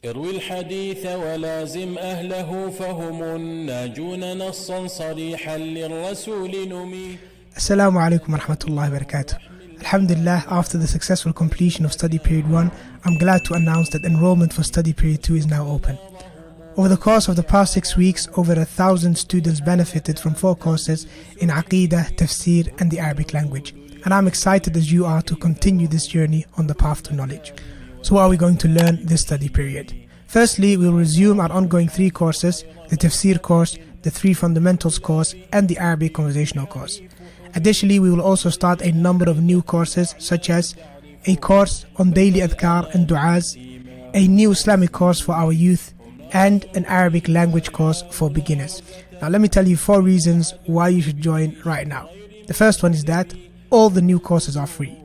اروي الحديث ولازم أهله فهم الناجون نصا صريحا للرسول نمي. Assalamu alaikum wa rahmatullahi wa barakatuh. Alhamdulillah, after the successful completion of study period 1, I'm glad to announce that enrollment for study period 2 is now open. Over the course of the past 6 weeks, over 1,000 students benefited from 4 courses in Aqeedah, Tafsir and the Arabic language. And I'm excited as you are to continue this journey on the path to knowledge. So what are we going to learn this study period? Firstly, we'll resume our ongoing 3 courses, the Tafsir course, the 3 fundamentals course and the Arabic conversational course. Additionally, we will also start a number of new courses such as a course on daily Adhkar and du'as, a new Islamic course for our youth, and an Arabic language course for beginners. Now let me tell you 4 reasons why you should join right now. The first one is that all the new courses are free.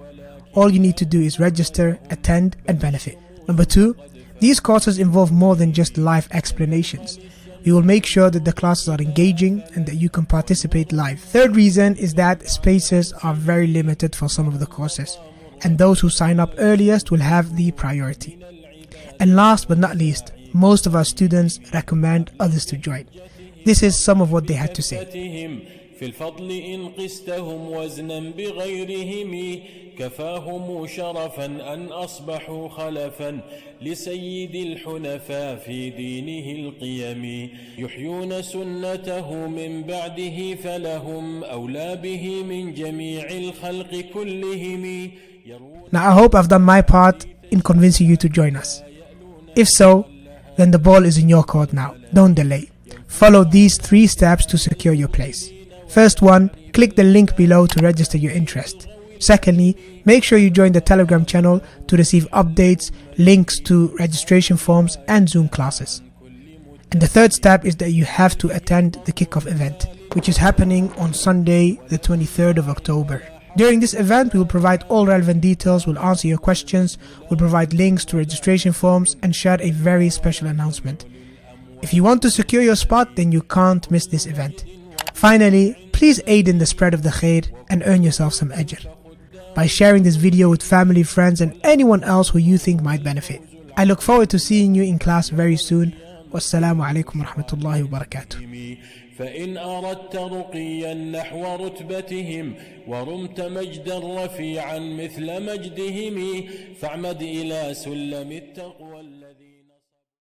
All you need to do is register, attend and benefit. Number 2, these courses involve more than just live explanations. We will make sure that the classes are engaging and that you can participate live. Third reason is that spaces are very limited for some of the courses, and those who sign up earliest will have the priority. And last but not least, most of our students recommend others to join. This is some of what they had to say. في الفضل إن قستهم وزنا بغيرهم كفاهم شرفا أن أصبحوا خلفا لسيد الحنفاء في دينه القيم يحيون سنته من بعده فلهم أولى به من جميع الخلق كلهم. Now I hope I've done my part in convincing you to join us. If so, then the ball is in your court now. Don't delay. Follow these 3 steps to secure your place. First one, click the link below to register your interest. Secondly, make sure you join the Telegram channel to receive updates, links to registration forms and Zoom classes. And the third step is that you have to attend the Kickoff Event, which is happening on Sunday, the 23rd of October. During this event, we will provide all relevant details, we'll answer your questions, we'll provide links to registration forms and share a very special announcement. If you want to secure your spot, then you can't miss this event. Finally, please aid in the spread of the khair and earn yourself some ajr by sharing this video with family, friends and anyone else who you think might benefit. I look forward to seeing you in class very soon. Wassalamu alaikum wa rahmatullahi wa barakatuh. فإن أردت رقيا نحو رتبتهم ورمت مجدا رفيعا مثل مجدهم فاعمد إلى سلم التقوى الذي